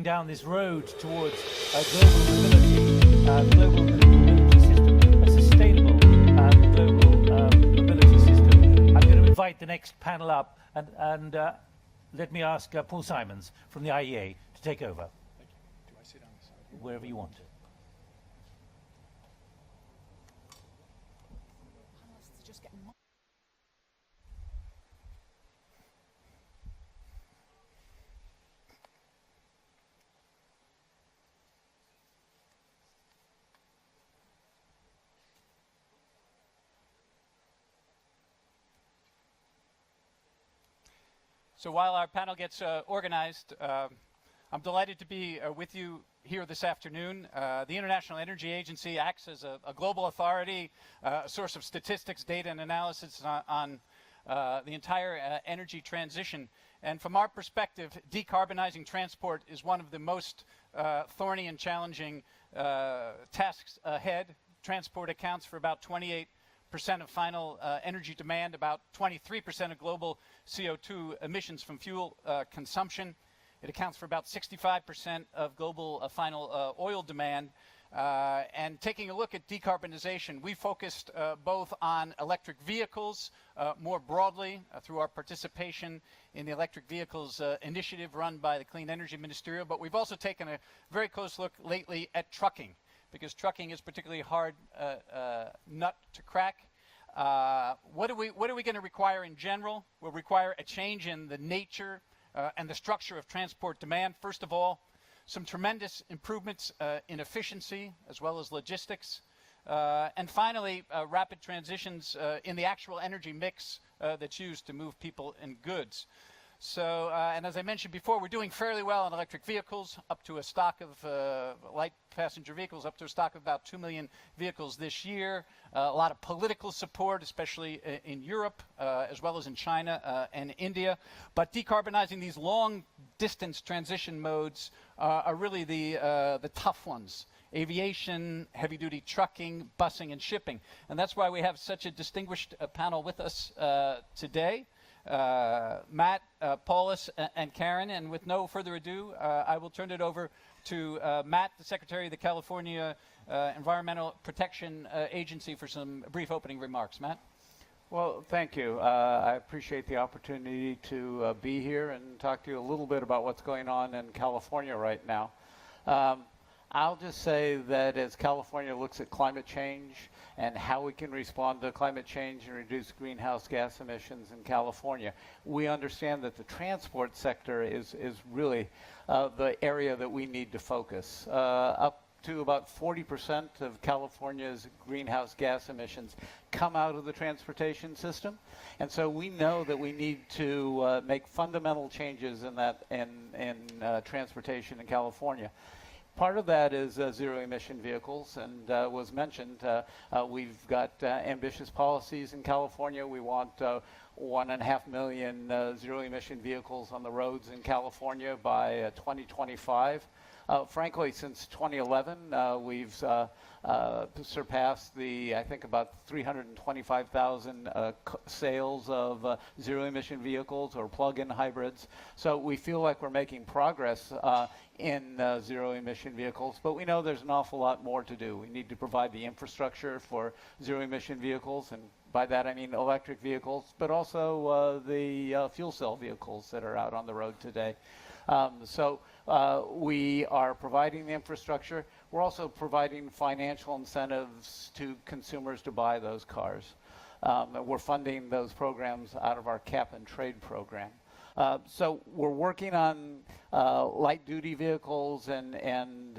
down this road towards global mobility system, a sustainable global mobility system. I'm going to invite the next panel up, and let me ask Paul Simons from the IEA to take over. Thank you. Do I sit on the side? Wherever you want. So while our panel gets organized, I'm delighted to be with you here this afternoon. The International Energy Agency acts as a global authority, a source of statistics, data, and analysis on the entire energy transition. And from our perspective, decarbonizing transport is one of the most thorny and challenging tasks ahead. Transport accounts for about 28% of final energy demand, about 23% of global CO2 emissions from fuel consumption. It accounts for about 65% of global final oil demand. And taking a look at decarbonization, we focused both on electric vehicles more broadly through our participation in the electric vehicles initiative run by the Clean Energy Ministerial, but we've also taken a very close look lately at trucking, because trucking is particularly hard nut to crack. What are we going to require in general? We'll require a change in the nature and the structure of transport demand. First of all, some tremendous improvements in efficiency as well as logistics. And finally, rapid transitions in the actual energy mix that's used to move people and goods. So, and as I mentioned before, we're doing fairly well on electric vehicles, up to a stock of light passenger vehicles, up to a stock of about 2 million vehicles this year. A lot of political support, especially in Europe, as well as in China and India. But decarbonizing these long-distance transition modes are really the tough ones. Aviation, heavy-duty trucking, busing, and shipping. And that's why we have such a distinguished panel with us today. Matt, Paulus, and Karen. And with no further ado, I will turn it over to Matt, the Secretary of the California Environmental Protection Agency, for some brief opening remarks. Matt? Well, thank you. I appreciate the opportunity to be here and talk to you a little bit about what's going on in California right now. I'll just say that as California looks at climate change and how we can respond to climate change and reduce greenhouse gas emissions in California, we understand that the transport sector is really the area that we need to focus. Up to about 40% of California's greenhouse gas emissions come out of the transportation system. And so we know that we need to make fundamental changes in that in transportation in California. Part of that is zero-emission vehicles, and was mentioned, we've got ambitious policies in California. We want 1.5 million zero-emission vehicles on the roads in California by 2025. Frankly, since 2011, we've surpassed I think about 325,000 sales of zero-emission vehicles or plug-in hybrids. So we feel like we're making progress in zero-emission vehicles, but we know there's an awful lot more to do. We need to provide the infrastructure for zero-emission vehicles, and by that I mean electric vehicles, but also the fuel cell vehicles that are out on the road today. So we are providing the infrastructure. We're also providing financial incentives to consumers to buy those cars. We're funding those programs out of our cap and trade program. So we're working on light-duty vehicles and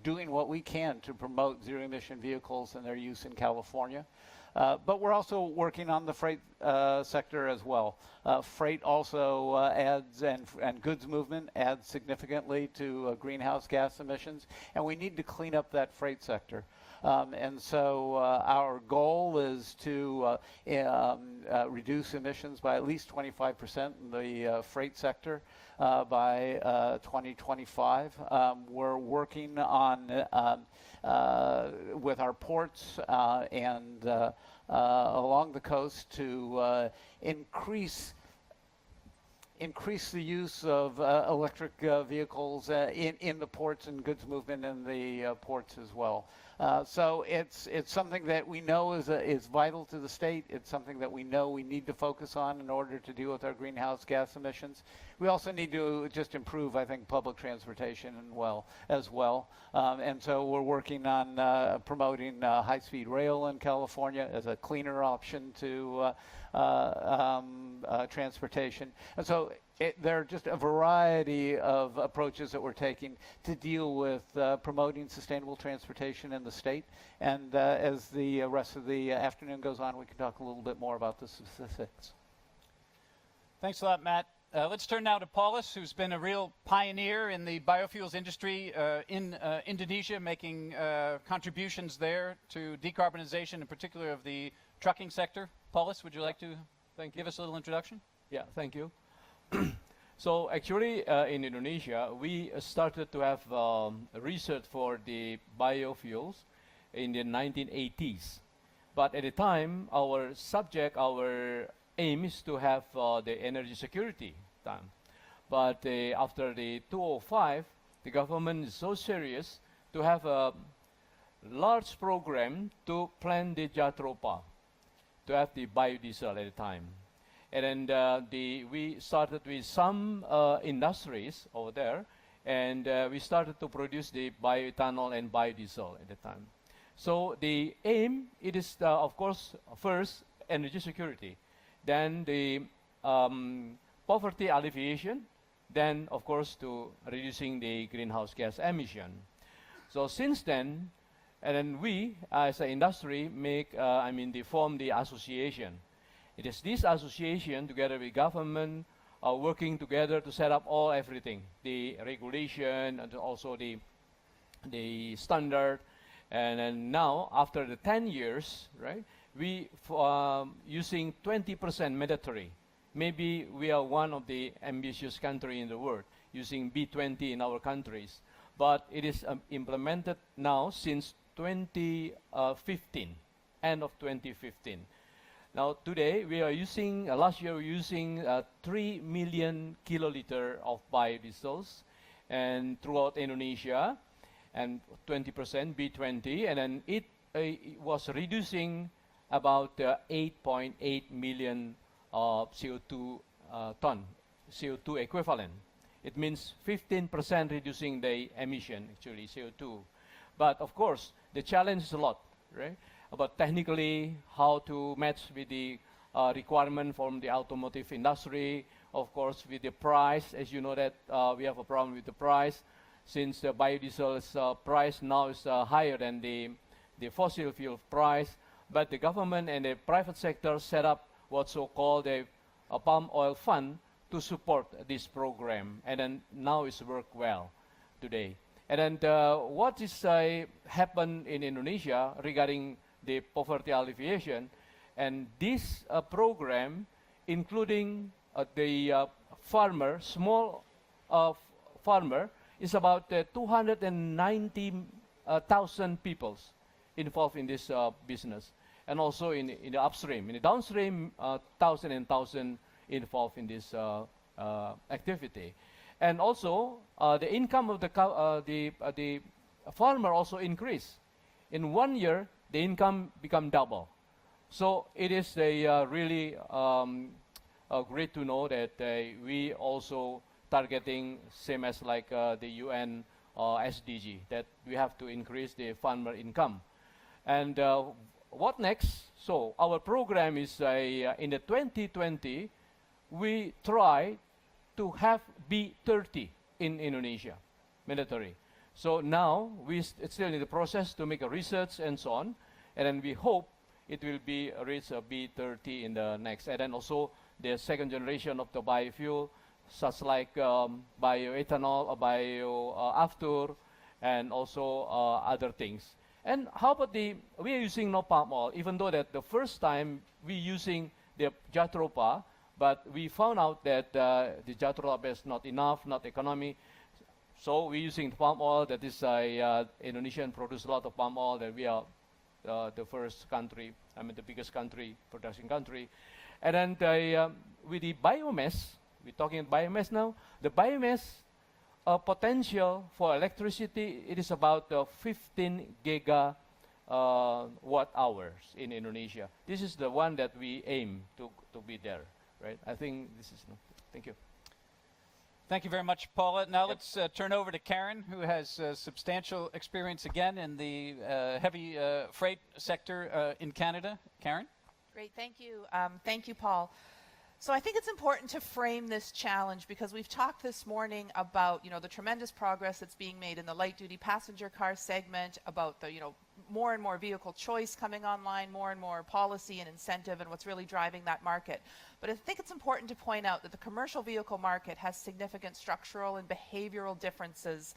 doing what we can to promote zero-emission vehicles and their use in California. But we're also working on the freight sector as well. Freight also adds, and goods movement adds significantly to greenhouse gas emissions, and we need to clean up that freight sector. And so our goal is to reduce emissions by at least 25% in the freight sector by 2025. We're working on with our ports and increase the use of electric vehicles in the ports and goods movement in the ports as well. So it's something that we know is vital to the state. It's something that we know we need to focus on in order to deal with our greenhouse gas emissions. We also need to just improve, I think, public transportation as well. And so we're working on promoting high-speed rail in California as a cleaner option to transportation. And so there are just a variety of approaches that we're taking to deal with promoting sustainable transportation in the state. And as the rest of the afternoon goes on, we can talk a little bit more about the specifics. Thanks a lot, Matt. Let's turn now to Paulus, who's been a real pioneer in the biofuels industry in Indonesia, making contributions there to decarbonization, in particular of the trucking sector. Paulus, would you like to give us a little introduction? Yeah, thank you. So actually, in Indonesia, we started to have research for the biofuels in the 1980s. But at the time, our aim is to have the energy security time. But after the 2005, the government is so serious to have a large program to plan the Jatropa, to have the biodiesel at the time. And then we started with some industries over there, and we started to produce the bioethanol and biodiesel at the time. So the aim, it is, of course, first, energy security. Then the poverty alleviation, then of course to reducing the greenhouse gas emission. So since then, and then we as an industry form the association. It is this association together with government working together to set up everything, the regulation and also the standard. And then now after the 10 years, right? We using 20% mandatory. Maybe we are one of the ambitious country in the world using B20 in our countries. But it is implemented now since 2015, end of 2015. Now today we are using, last year we were using 3 million kiloliter of biodiesels and throughout Indonesia, and 20% B20, and then it was reducing about 8.8 million CO2 ton, CO2 equivalent. It means 15% reducing the emission, actually, CO2. But of course, the challenge is a lot, right? About technically how to match with the requirement from the automotive industry, of course, with the price. As you know that we have a problem with the price, since the biodiesel's price now is higher than the fossil fuel price. But the government and the private sector set up what's so-called a palm oil fund to support this program, and then now it's worked well today. And then what is happened in Indonesia regarding the poverty alleviation, and this program, including the farmer, small farmer, is about 290,000 people involved in this business, and also in the upstream. In the downstream, thousand and thousand involved in this activity. And also, the income of the farmer also increased. In 1 year, the income become double. So it is really great to know that we also targeting same as like the UN SDG, that we have to increase the farmer income. And what next? So our program is in the 2020, we try to have B30 in Indonesia, mandatory. So now it's still in the process to make a research and so on, and then we hope it will be reach a B30 in the next. And then also the second generation of the biofuel, such like bioethanol or bioafter, and also other things. And how about we are using no palm oil, even though that the first time we using the Jatropa, but we found out that the Jatropa is not enough, not economy. So we're using palm oil. That is Indonesian produce a lot of palm oil. That we are the first country, the biggest country, production country. And then with the biomass we're talking biomass now. The biomass potential for electricity, it is about 15 giga watt hours in Indonesia. This is the one that we aim to be there, right? I think this is, thank you. Thank you very much, Paula. Now let's turn over to Karen, who has substantial experience again in the heavy freight sector in Canada. Karen? Great, thank you. Thank you, Paul. So I think it's important to frame this challenge because we've talked this morning about, the tremendous progress that's being made in the light-duty passenger car segment, about the, more and more vehicle choice coming online, more and more policy and incentive, and what's really driving that market. But I think it's important to point out that the commercial vehicle market has significant structural and behavioral differences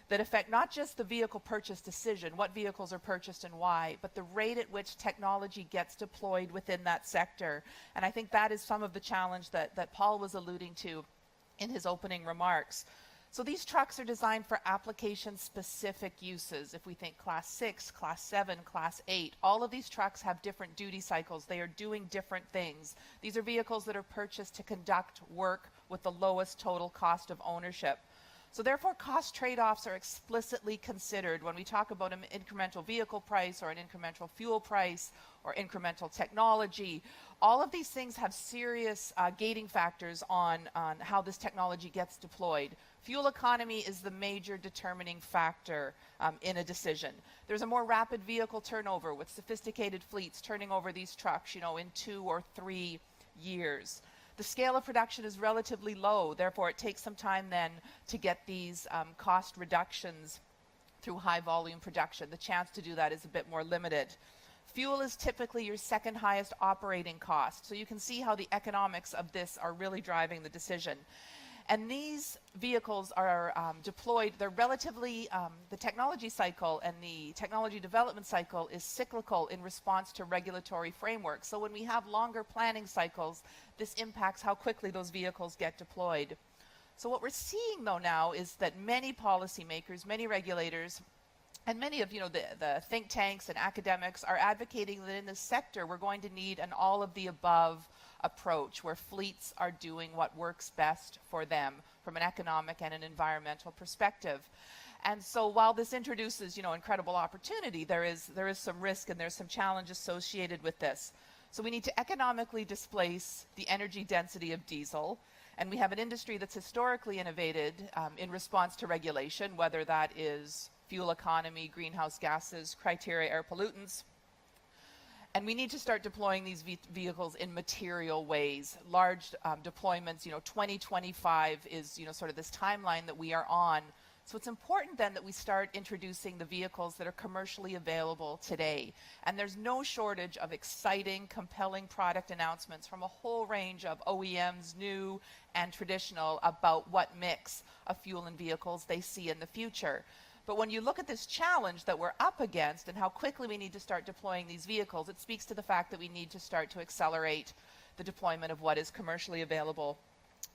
that affect not just the vehicle purchase decision, what vehicles are purchased and why, but the rate at which technology gets deployed within that sector. And I think that is some of the challenge that Paul was alluding to in his opening remarks. So these trucks are designed for application-specific uses. If we think Class 6, Class 7, Class 8, all of these trucks have different duty cycles. They are doing different things. These are vehicles that are purchased to conduct work with the lowest total cost of ownership. So therefore, cost trade-offs are explicitly considered when we talk about an incremental vehicle price or an incremental fuel price or incremental technology. All of these things have serious gating factors on how this technology gets deployed. Fuel economy is the major determining factor in a decision. There's a more rapid vehicle turnover with sophisticated fleets turning over these trucks, in 2 or 3 years. The scale of production is relatively low, therefore it takes some time then to get these cost reductions through high volume production. The chance to do that is a bit more limited. Fuel is typically your second highest operating cost, so you can see how the economics of this are really driving the decision. And these vehicles are deployed, they're relatively, the technology cycle and the technology development cycle is cyclical in response to regulatory frameworks. So when we have longer planning cycles, this impacts how quickly those vehicles get deployed. So what we're seeing though now is that many policymakers, many regulators, and many of the think tanks and academics are advocating that in this sector we're going to need an all of the above approach where fleets are doing what works best for them from an economic and an environmental perspective. And so while this introduces incredible opportunity, there is some risk and there's some challenge associated with this. So we need to economically displace the energy density of diesel, and we have an industry that's historically innovated in response to regulation, whether that is fuel economy, greenhouse gases, criteria, air pollutants. And we need to start deploying these vehicles in material ways. Large deployments, 2025 is sort of this timeline that we are on. So it's important then that we start introducing the vehicles that are commercially available today. And there's no shortage of exciting, compelling product announcements from a whole range of OEMs, new and traditional, about what mix of fuel and vehicles they see in the future. But when you look at this challenge that we're up against and how quickly we need to start deploying these vehicles, it speaks to the fact that we need to start to accelerate the deployment of what is commercially available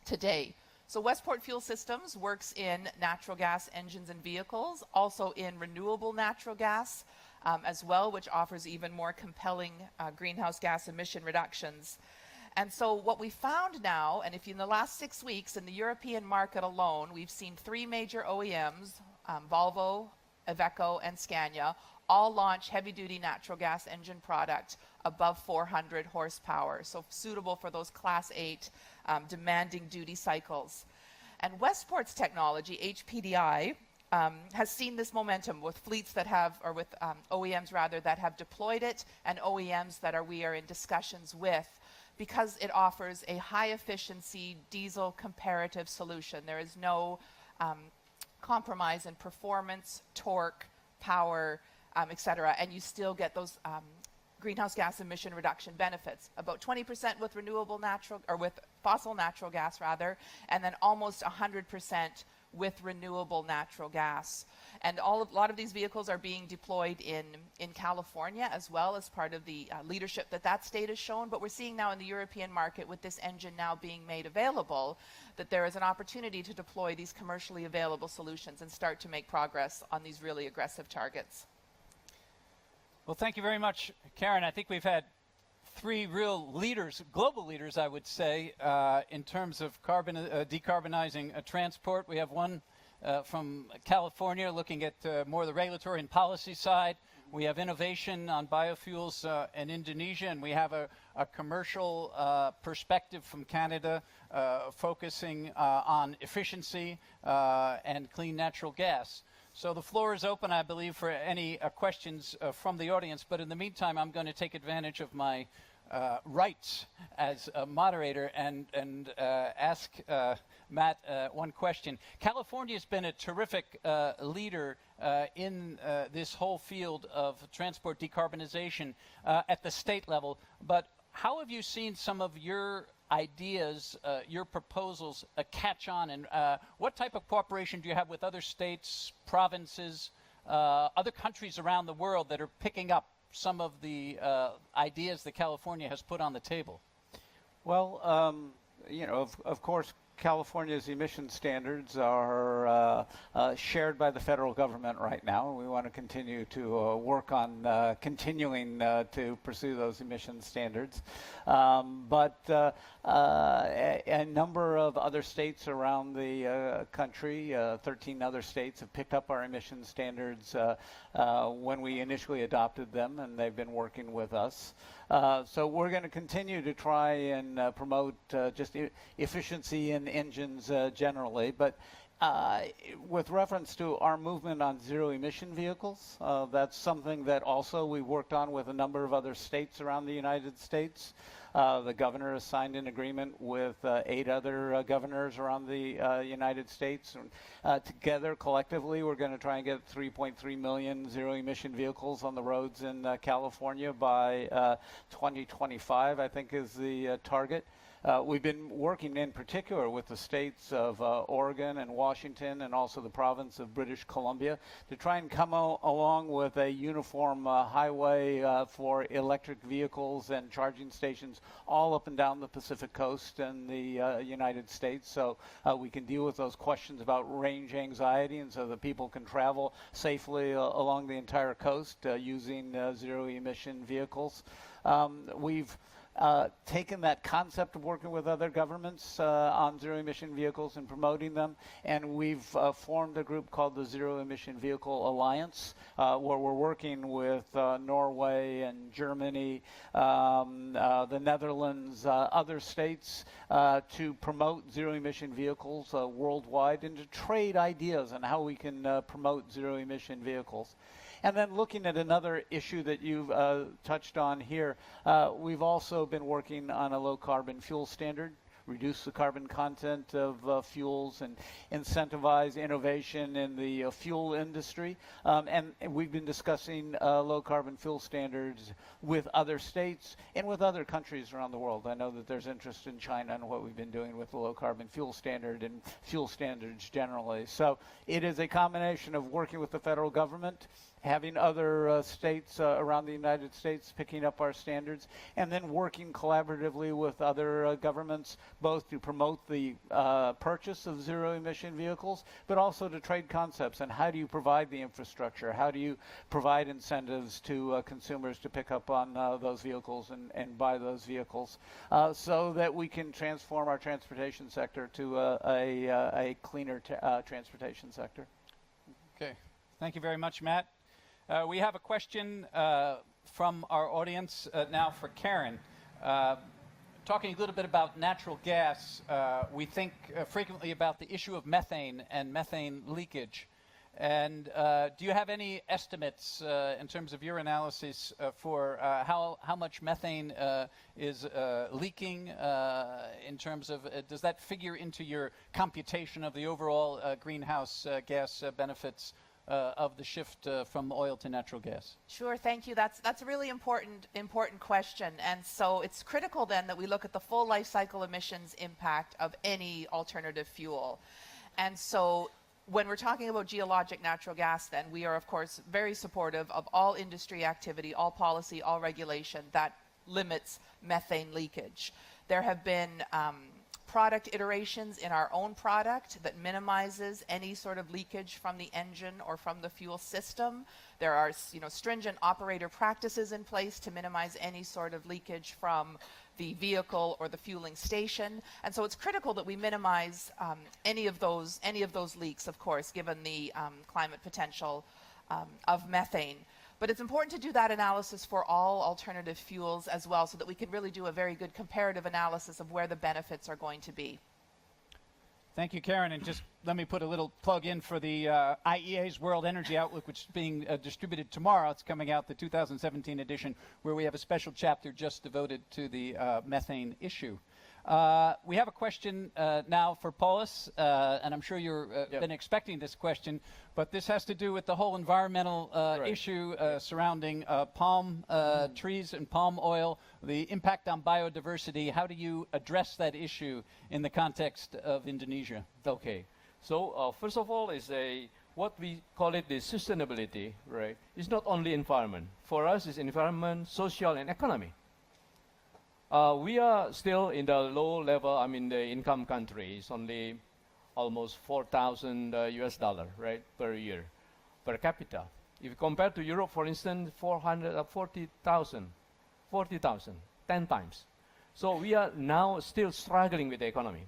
today. So Westport Fuel Systems works in natural gas engines and vehicles, also in renewable natural gas as well, which offers even more compelling greenhouse gas emission reductions. And so what we found now, and if in the last 6 weeks in the European market alone, we've seen 3 major OEMs, Volvo, Iveco, and Scania, all launch heavy-duty natural gas engine product above 400 horsepower, so suitable for those Class 8 demanding duty cycles. And Westport's technology, HPDI, has seen this momentum with fleets that have, or with OEMs rather, that have deployed it, and OEMs that we are in discussions with, because it offers a high-efficiency diesel comparative solution. There is no compromise in performance, torque, power, etc., and you still get those greenhouse gas emission reduction benefits. About 20% with renewable natural, or with fossil natural gas rather, and then almost 100% with renewable natural gas. And a lot of these vehicles are being deployed in California as well as part of the leadership that state has shown. But we're seeing now in the European market, with this engine now being made available, that there is an opportunity to deploy these commercially available solutions and start to make progress on these really aggressive targets. Well, thank you very much, Karen. I think we've had three real leaders, global leaders, I would say, in terms of decarbonizing transport. We have one from California looking at more the regulatory and policy side. We have innovation on biofuels in Indonesia, and we have a commercial perspective from Canada focusing on efficiency and clean natural gas. So the floor is open, I believe, for any questions from the audience. But in the meantime, I'm going to take advantage of my rights as a moderator and ask Matt one question. California has been a terrific leader in this whole field of transport decarbonization at the state level. But how have you seen some of your ideas, your proposals catch on, and what type of cooperation do you have with other states, provinces, other countries around the world that are picking up some of the ideas that California has put on the table? Well, you know, of course, California's emission standards are shared by the federal government right now. We want to continue to work on continuing to pursue those emission standards. But a number of other states around the country, 13 other states, have picked up our emission standards when we initially adopted them, and they've been working with us. So we're going to continue to try and promote just efficiency in engines generally. But with reference to our movement on zero-emission vehicles, that's something that also we worked on with a number of other states around the United States. The governor has signed an agreement with 8 other governors around the United States. Together, collectively, we're going to try and get 3.3 million zero-emission vehicles on the roads in California by 2025, I think is the target. We've been working in particular with the states of Oregon and Washington, and also the province of British Columbia, to try and come along with a uniform highway for electric vehicles and charging stations all up and down the Pacific coast and the United States, so we can deal with those questions about range anxiety, and so that people can travel safely along the entire coast using zero-emission vehicles. We've taken that concept of working with other governments on zero-emission vehicles and promoting them, and we've formed a group called the Zero Emission Vehicle Alliance, where we're working with Norway and Germany, the Netherlands, other states to promote zero-emission vehicles worldwide, and to trade ideas on how we can promote zero-emission vehicles. And then looking at another issue that you've touched on here, we've also been working on a low-carbon fuel standard, reduce the carbon content of fuels and incentivize innovation in the fuel industry. And we've been discussing low-carbon fuel standards with other states and with other countries around the world. I know that there's interest in China and what we've been doing with the low-carbon fuel standard and fuel standards generally. So it is a combination of working with the federal government, having other states around the United States picking up our standards, and then working collaboratively with other governments, both to promote the purchase of zero-emission vehicles, but also to trade concepts. And how do you provide the infrastructure? How do you provide incentives to consumers to pick up on those vehicles and buy those vehicles, so that we can transform our transportation sector to a cleaner transportation sector? Okay. Thank you very much, Matt. We have a question from our audience now for Karen. Talking a little bit about natural gas, we think frequently about the issue of methane and methane leakage. And do you have any estimates in terms of your analysis for how much methane is leaking in terms of, does that figure into your computation of the overall greenhouse gas benefits of the shift from oil to natural gas? Sure, thank you. That's a really important question. And so it's critical then that we look at the full life cycle emissions impact of any alternative fuel. And so when we're talking about geologic natural gas, then we are, of course, very supportive of all industry activity, all policy, all regulation that limits methane leakage. There have been product iterations in our own product that minimizes any sort of leakage from the engine or from the fuel system. There are, stringent operator practices in place to minimize any sort of leakage from the vehicle or the fueling station. And so it's critical that we minimize any of those leaks, of course, given the climate potential of methane. But it's important to do that analysis for all alternative fuels as well, so that we can really do a very good comparative analysis of where the benefits are going to be. Thank you, Karen. And just let me put a little plug in for the IEA's World Energy Outlook, which is being distributed tomorrow. It's coming out, the 2017 edition, where we have a special chapter just devoted to the methane issue. We have a question now for Paulus, and I'm sure you've been expecting this question, but this has to do with the whole environmental issue surrounding palm trees and palm oil, the impact on biodiversity. How do you address that issue in the context of Indonesia? Okay. So first of all, is what we call it the sustainability, right? It's not only environment. For us, it's environment, social, and economy. We are still in the low level, the income country. It's only almost $4,000 US dollar, right, per year, per capita. If you compare to Europe, for instance, 40,000, 10 times. So we are now still struggling with the economy,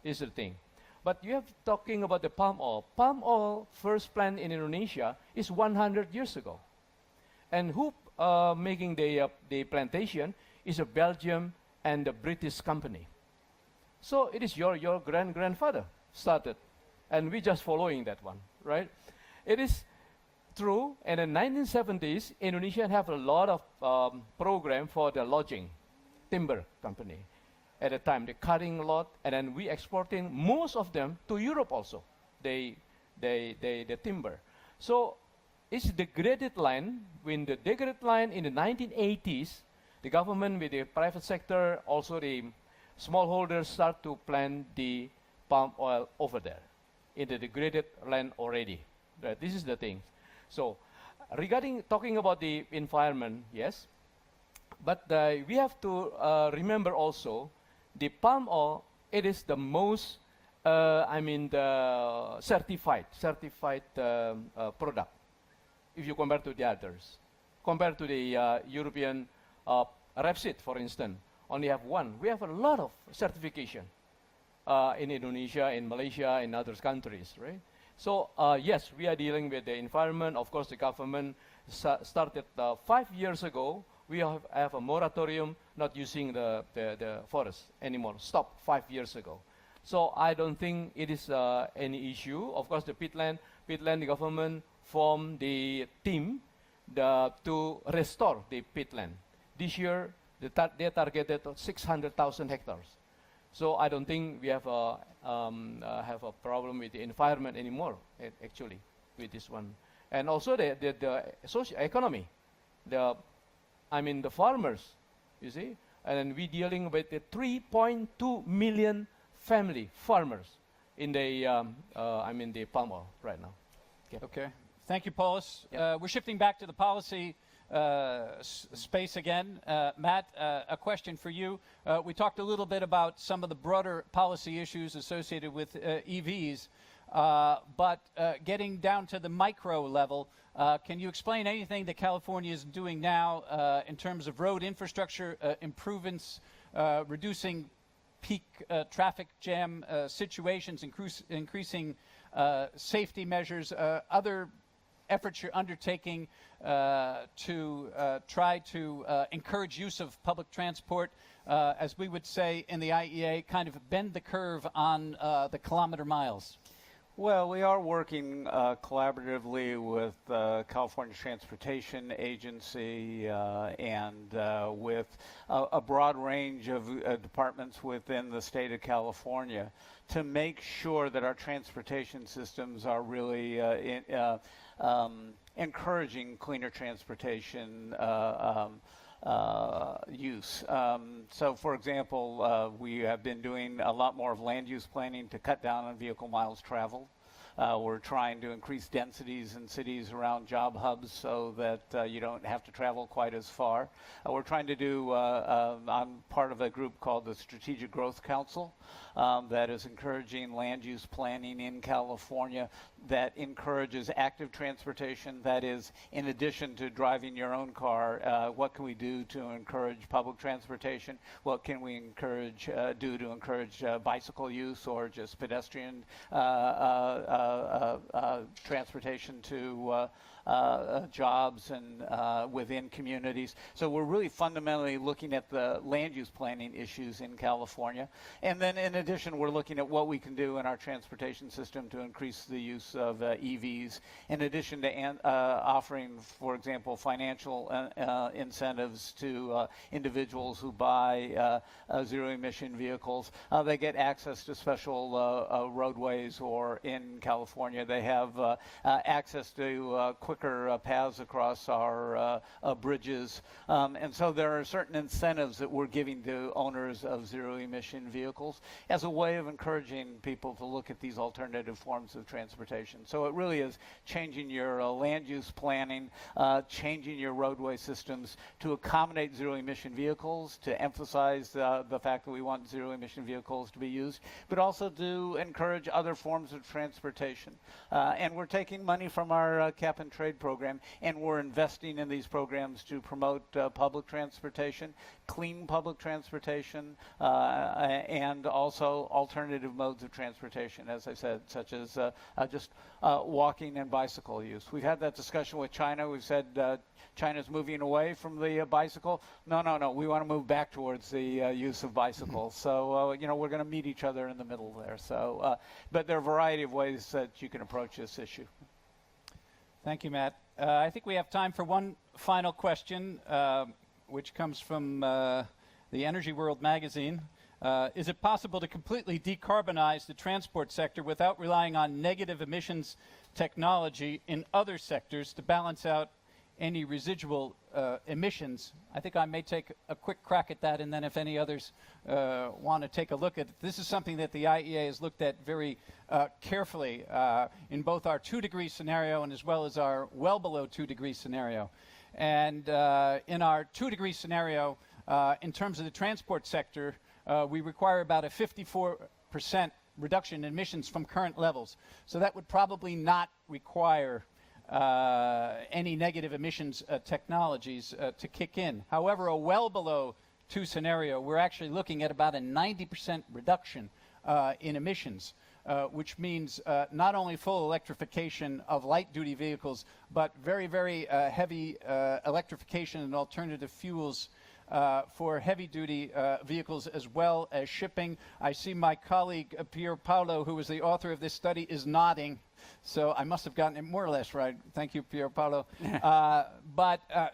is the thing. But you have talking about the palm oil. Palm oil first plant in Indonesia is 100 years ago. And who making the plantation is a Belgium and a British company. So it is your grandfather started, and we just following that one, right? It is true, and in the 1970s, Indonesia have a lot of program for the lodging, timber company. At the time, they cutting a lot, and then we exporting most of them to Europe also, the timber. So it's the degraded land. When the degraded land in the 1980s, the government with the private sector, also the smallholders start to plant the palm oil over there in the degraded land already. Right? This is the thing. So regarding talking about the environment, yes, but we have to remember also the palm oil, it is the most, the certified product if you compare to the others. Compared to the European Repsid, for instance, only have one. We have a lot of certification in Indonesia, in Malaysia, in other countries, right? So yes, we are dealing with the environment. Of course, the government started 5 years ago. We have a moratorium not using the forest anymore. Stopped 5 years ago. So I don't think it is any issue. Of course, the peatland government formed the team to restore the peatland. This year, they targeted 600,000 hectares. So I don't think we have a problem with the environment anymore, actually, with this one. And also the social economy, the farmers, you see, and we dealing with the 3.2 million family farmers in the the palm oil right now. Okay. Thank you, Paulus. We're shifting back to the policy space again. Matt, a question for you. We talked a little bit about some of the broader policy issues associated with EVs, but getting down to the micro level, can you explain anything that California is doing now in terms of road infrastructure improvements, reducing peak traffic jam situations, increasing safety measures, other efforts you're undertaking to try to encourage use of public transport, as we would say in the IEA, kind of bend the curve on the kilometer miles? Well, we are working collaboratively with California Transportation Agency and with a broad range of departments within the state of California to make sure that our transportation systems are really encouraging cleaner transportation use. So, for example, we have been doing a lot more of land use planning to cut down on vehicle miles traveled. We're trying to increase densities in cities around job hubs so that you don't have to travel quite as far. We're trying to do, I'm part of a group called the Strategic Growth Council that is encouraging land use planning in California that encourages active transportation. That is, in addition to driving your own car, what can we do to encourage public transportation? What can we do to encourage bicycle use or just pedestrian transportation to jobs and within communities. So we're really fundamentally looking at the land use planning issues in California. And then in addition, we're looking at what we can do in our transportation system to increase the use of EVs, in addition to offering, for example, financial incentives to individuals who buy zero-emission vehicles. They get access to special roadways, or in California, they have access to quicker paths across our bridges. And so there are certain incentives that we're giving to owners of zero-emission vehicles as a way of encouraging people to look at these alternative forms of transportation. So it really is changing your land use planning, changing your roadway systems to accommodate zero-emission vehicles, to emphasize the fact that we want zero-emission vehicles to be used, but also to encourage other forms of transportation. And we're taking money from our cap and trade program, and we're investing in these programs to promote public transportation, clean public transportation, and also alternative modes of transportation, as I said, such as just walking and bicycle use. We've had that discussion with China. We've said China's moving away from the bicycle. No, we want to move back towards the use of bicycles. So, we're going to meet each other in the middle there. So, but there are a variety of ways that you can approach this issue. Thank you, Matt. I think we have time for one final question, which comes from the Energy World magazine. Is it possible to completely decarbonize the transport sector without relying on negative emissions technology in other sectors to balance out any residual emissions? I think I may take a quick crack at that, and then if any others want to take a look at it. This is something that the IEA has looked at very carefully in both our 2-degree scenario and as well as our well below 2-degree scenario. And in our 2-degree scenario, in terms of the transport sector, we require about a 54% reduction in emissions from current levels. So that would probably not require any negative emissions technologies to kick in. However, a well below 2 scenario, we're actually looking at about a 90% reduction in emissions, which means not only full electrification of light-duty vehicles, but very, very heavy electrification and alternative fuels for heavy-duty vehicles as well as shipping. I see my colleague Pier Paolo, who is the author of this study, is nodding. So I must have gotten it more or less right. Thank you, Pier Paolo.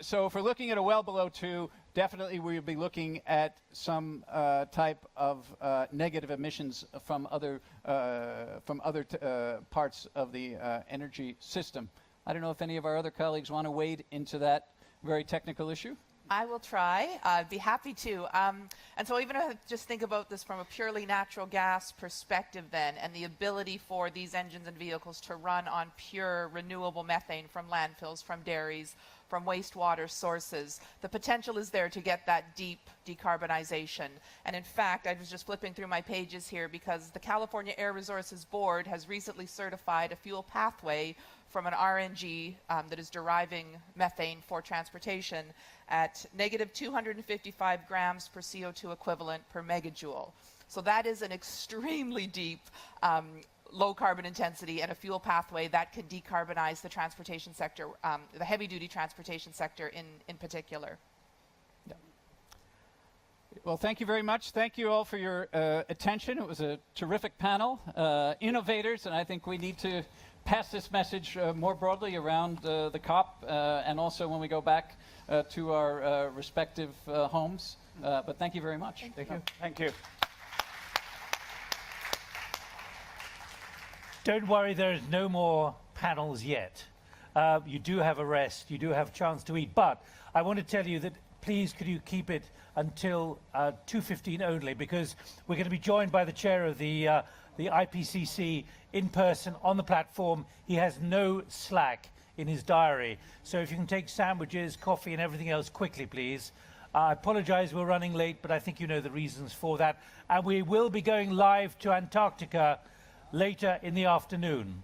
So if we're looking at a well below 2, definitely we'll be looking at some type of negative emissions from other parts of the energy system. I don't know if any of our other colleagues want to wade into that very technical issue. I will try. I'd be happy to. And so even if I just think about this from a purely natural gas perspective then, and the ability for these engines and vehicles to run on pure renewable methane from landfills, from dairies, from wastewater sources, the potential is there to get that deep decarbonization. And in fact, I was just flipping through my pages here because the California Air Resources Board has recently certified a fuel pathway from an RNG that is deriving methane for transportation at negative 255 grams per CO2 equivalent per megajoule. So that is an extremely deep low carbon intensity and a fuel pathway that can decarbonize the transportation sector, the heavy duty transportation sector in particular. Well, thank you very much. Thank you all for your attention. It was a terrific panel, innovators, and I think we need to pass this message more broadly around the COP and also when we go back to our respective homes. But thank you very much. Thank you. Thank you. Don't worry, there's no more panels yet. You do have a rest, you do have a chance to eat, but I want to tell you that please could you keep it until 2:15 only, because we're going to be joined by the chair of the the IPCC in person on the platform. He has no slack in his diary. So if you can take sandwiches, coffee and everything else quickly, please. I apologize we're running late, but I think you know the reasons for that. And we will be going live to Antarctica later in the afternoon.